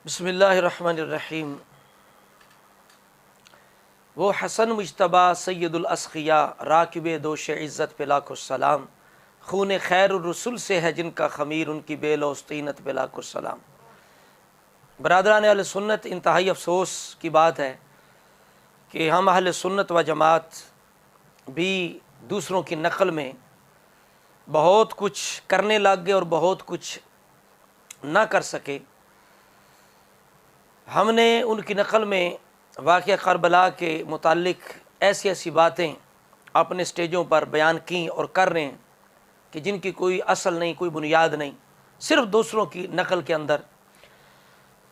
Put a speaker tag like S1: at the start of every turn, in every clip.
S1: बिस्मिल्लाहिर्रहमानिर्रहीम। वो हसन मुज्तबा सैयदुल अस्किया राकिब दोश इज़्ज़त पे लाखो सलाम, खून खैरुर रसूल से है जिनका खमीर उनकी बेलौस्तीनत पे लाखो सलाम। बरादरान अहले सुन्नत, इंतहाई अफसोस की बात है कि हम अहले सुन्नत व जमात भी दूसरों की नकल में बहुत कुछ करने लग गए और बहुत कुछ ना कर सके। हमने उनकी नकल में वाक़या करबला के मुतालिक ऐसी ऐसी बातें अपने स्टेजों पर बयान की और कर रहे हैं कि जिनकी कोई असल नहीं, कोई बुनियाद नहीं, सिर्फ दूसरों की नकल के अंदर।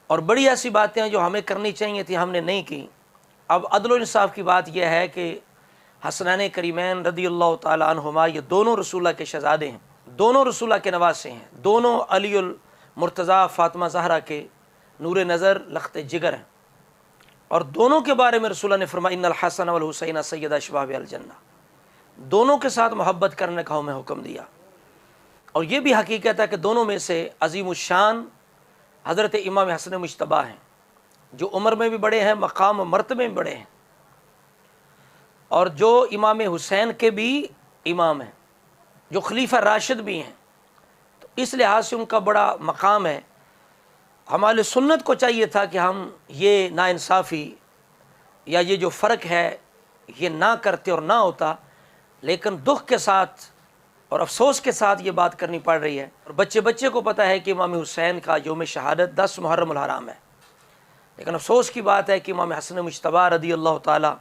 S1: और बड़ी ऐसी बातें हैं जो हमें करनी चाहिए थी, हमने नहीं की। अब अदल इंसाफ की बात यह है कि हसनैन करीमैन रदियल्लाहु ताला अन्हुमा ये दोनों रसूला के शहज़ादे हैं, दोनों रसूला के नवासे हैं, दोनों अलीउल मुर्तज़ा फ़ातिमा ज़हरा के नूर नज़र लख्त जिगर हैं। और दोनों के बारे में रसूला ने फरमाया इन्नल हसन वल हुसैन सय्यदा शबाब अल जन्ना, दोनों के साथ मोहब्बत करने का हमें हुक्म दिया। और ये भी हकीकत है कि दोनों में से अज़ीमुश्शान हज़रत इमाम हसन मुज्तबा हैं, जो उम्र में भी बड़े हैं, मकाम मर्तबे में बड़े हैं, और जो इमाम हुसैन के भी इमाम हैं, जो खलीफा राशिद भी हैं। तो इस लिहाज से उनका बड़ा मकाम है। हमारे सुन्नत को चाहिए था कि हम ये नाइंसाफ़ी या ये जो फ़र्क है ये ना करते और ना होता, लेकिन दुख के साथ और अफसोस के साथ ये बात करनी पड़ रही है। और बच्चे बच्चे को पता है कि इमाम हुसैन का यौम शहादत 10 मुहर्रम उल हराम है, लेकिन अफसोस की बात है कि इमाम हसन मुज्तबा रदियल्लाहु ताला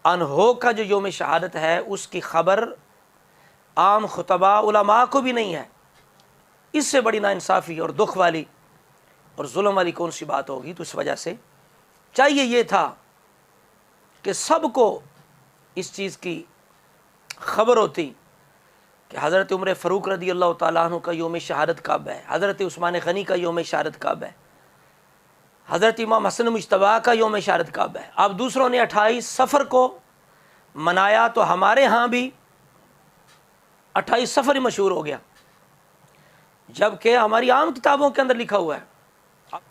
S1: अन्हो का जो यौम शहादत है उसकी ख़बर आम खुतबा उलमा को भी नहीं है। इससे बड़ी नाइंसाफ़ी और दुख वाली और जुल्म वाली कौन सी बात होगी। तो इस वजह से चाहिए ये था कि सबको इस चीज़ की ख़बर होती कि हज़रत उमर फ़ारूक रदियल्लाहु ताला अन्हु का यौम शहादत कब है, हज़रत उस्मान गनी का यौम शहादत कब है, हज़रत इमाम हसन मुज्तबा का यौम शहादत कब है। अब दूसरों ने 28 सफ़र को मनाया तो हमारे यहाँ भी 28 सफ़र ही मशहूर हो गया, जबकि हमारी आम किताबों के अंदर लिखा हुआ है।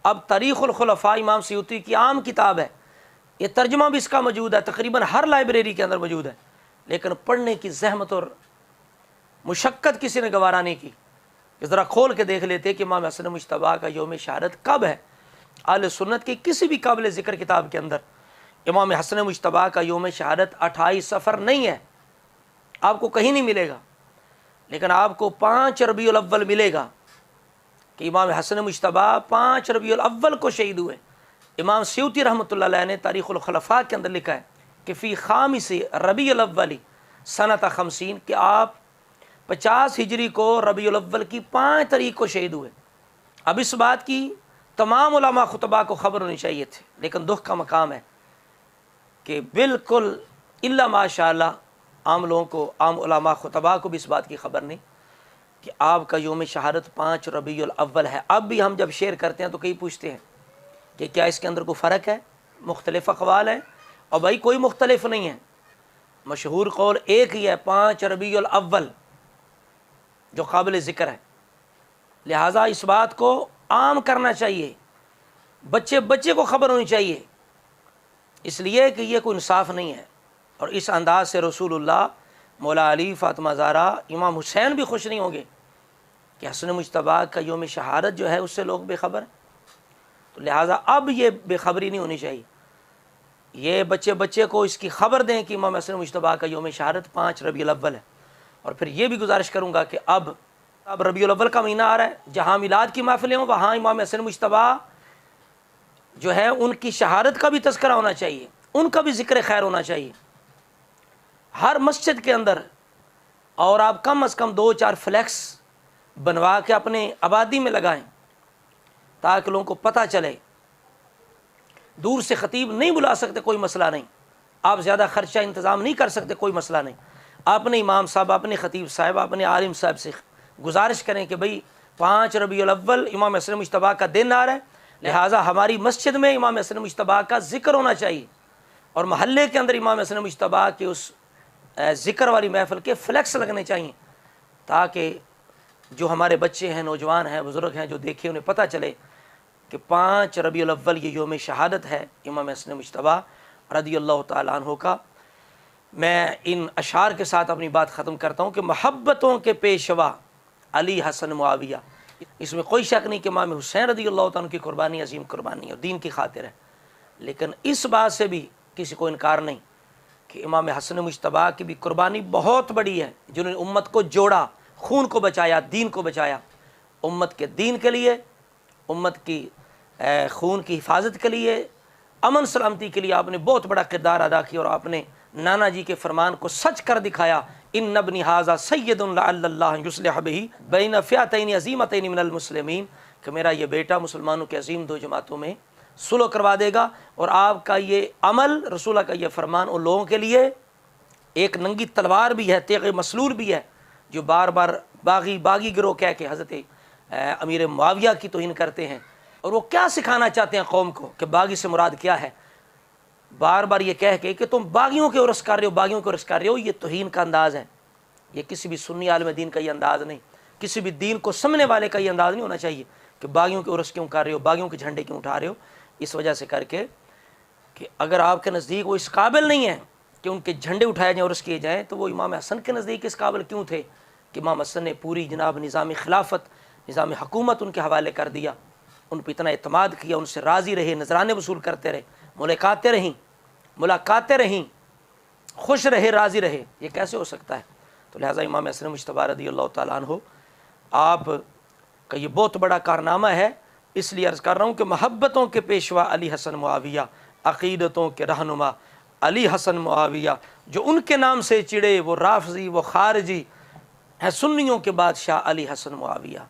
S1: अब तारीख़ुल खुलफ़ा इमाम सयूती की आम किताब है, ये तर्जुमा भी इसका मौजूद है, तकरीबन हर लाइब्रेरी के अंदर मौजूद है, लेकिन पढ़ने की जहमत और मुशक्क़त किसी ने गवारा नहीं की कि ज़रा खोल के देख लेते कि इमाम हसन मुज्तबा का यौम शहादत कब है। अहले सुन्नत की किसी भी काबिल ज़िक्र किताब के अंदर इमाम हसन मुज्तबा का यौम शहादत 28 सफ़र नहीं है, आपको कहीं नहीं मिलेगा। लेकिन आपको 5 रबीउल अव्वल मिलेगा कि इमाम हसन मुज्तबा 5 रबीउल अव्वल को शहीद हुए। इमाम सयूती रहमतुल्लाह अलैह ने तारीख़ुल खुलफ़ा के अंदर लिखा है कि फ़ी खामिसी रबीउल अव्वल सनत 50 कि आप 50 हिजरी को रबीउल अव्वल की 5 तारीख को शहीद हुए। अब इस बात की तमाम उलमा खुतबा को ख़बर होनी चाहिए थी, लेकिन दुख का मकाम है कि बिल्कुल इल्ला माशाअल्लाह आम लोगों को, आम उलमा खुतबा को भी इस बात की ख़बर नहीं कि आपका यौम शहादत 5 रबीउल अव्वल है। अब भी हम जब शेयर करते हैं तो कई पूछते हैं कि क्या इसके अंदर कोई फ़र्क है, मुख्तलिफ़ अक़वाल है। और भाई कोई मुख्तलिफ नहीं है, मशहूर कौल एक ही है, 5 रबीउल अव्वल जो काबिल ज़िक्र है। लिहाजा इस बात को आम करना चाहिए, बच्चे बच्चे को ख़बर होनी चाहिए, इसलिए कि ये कोई इंसाफ नहीं है। और इस अंदाज से रसूलुल्लाह, मौला अली, फ़ातिमा ज़हरा, इमाम हुसैन भी खुश नहीं होंगे कि हसन मुज्तबा का यौम शहादत जो है उससे लोग बेखबर हैं। तो लिहाजा अब ये बेखबरी नहीं होनी चाहिए, ये बच्चे बच्चे को इसकी ख़बर दें कि इमाम हसन मुज्तबा का यौम शहादत 5 रबीउल अव्वल है। और फिर ये भी गुजारिश करूँगा कि अब रबीउल अव्वल का महीना आ रहा है, जहाँ मिलाद की महफ़िलें हों वहाँ इमाम हसन मुज्तबा जो है उनकी शहादत का भी तज़किरा होना चाहिए, उनका भी ज़िक्र खैर होना चाहिए हर मस्जिद के अंदर। और आप कम अज़ कम 2-4 फ्लैक्स बनवा के अपने आबादी में लगाएं ताकि लोगों को पता चले। दूर से ख़तीब नहीं बुला सकते, कोई मसला नहीं, आप ज़्यादा ख़र्चा इंतज़ाम नहीं कर सकते, कोई मसला नहीं। अपने इमाम साहब, अपने ख़तीब साहब, अपने आलिम साहब से गुजारिश करें कि भाई 5 रबीउल अव्वल इमाम हसन मुज्तबा का दिन आ रहा है, लिहाजा हमारी मस्जिद में इमाम हसन मुज्तबा का ज़िक्र होना चाहिए और महल्ले के अंदर इमाम हसन मुज्तबा के उस ज़िक्र वाली महफ़िल के फ्लैक्स लगने चाहिए, ताकि जो हमारे बच्चे हैं, नौजवान हैं, बुज़ुर्ग हैं, जो देखें उन्हें पता चले कि 5 रबीउल अव्वल ये योम शहादत है इमाम हसन मुज्तबा रदियल्लाहु ताला अन्हु का। मैं इन अशार के साथ अपनी बात ख़त्म करता हूँ कि मोहब्बतों के पेशवा अली हसन मुआविया, इसमें कोई शक नहीं कि इमाम हुसैन रदियल्लाहु ताला की कुर्बानी अजीम कुर्बानी और दीन की खातिर है। लेकिन इस बात से भी किसी को इनकार नहीं कि इमाम हसन मुज्तबा की भी कुर्बानी बहुत बड़ी है, जिन्होंने उम्मत को जोड़ा, खून को बचाया, दीन को बचाया। उम्मत के दीन के लिए, उम्मत की खून की हिफाजत के लिए, अमन सलामती के लिए आपने बहुत बड़ा किरदार अदा किया और आपने नाना जी के फरमान को सच कर दिखाया, इन नबनी हाजा सैयदुन लअल्लाह युस्लिह बिही बैन फ़िअतैन अज़ीमतैन मिनल मुस्लिमीन, कि मेरा ये बेटा मुसलमानों के अजीम दो जमातों में सुलह करवा देगा। और आपका ये अमल, रसूला का ये फरमान उन लोगों के लिए एक नंगी तलवार भी है, तेग़ मसलूल भी है, जो बार बार बागी गिरोह कह के हज़रत अमीर मुआविया की तौहीन करते हैं। और वो क्या सिखाना चाहते हैं कौम को कि बागी से मुराद क्या है, बार बार ये कह के कि तुम बागियों के उर्स कर रहे हो, बागियों के उर्स कर रहे हो। ये तौहीन का अंदाज़ है, ये किसी भी सुन्नी आलिम दीन का ये अंदाज़ नहीं, किसी भी दीन को समझने वाले का ये अंदाज़ नहीं होना चाहिए कि बागियों के उर्स क्यों कर रहे हो, बागियों के झंडे क्यों उठा रहे हो। इस वजह से करके कि अगर आपके नज़दीक वो इस काबिल नहीं है कि उनके झंडे उठाए जाएँ, उर्स किए जाएँ, तो वो इमाम हसन के नज़दीक इस काबिल क्यों थे कि इमाम हसन ने पूरी जनाब निज़ाम खिलाफत, निज़ाम हुकूमत उनके हवाले कर दिया, उन पर इतना एतमाद किया, उनसे राज़ी रहे, नजराने वसूल करते रहे, मुलाकातें रहीं, खुश रहे, राज़ी रहे। ये कैसे हो सकता है? तो लिहाजा इमाम हसन मुज्तबा रदियल्लाहु ताला अन्हु आप का ये बहुत बड़ा कारनामा है। इसलिए अर्ज़ कर रहा हूँ कि मोहब्बतों के पेशवा अली हसन मुआविया, अक़ीदतों के रहनुमा अली हसन मुआविया, जो उनके नाम से चिड़े वो राफ़ज़ी वो खारजी है, सुन्नियों के बादशाह अली हसन मुआविया।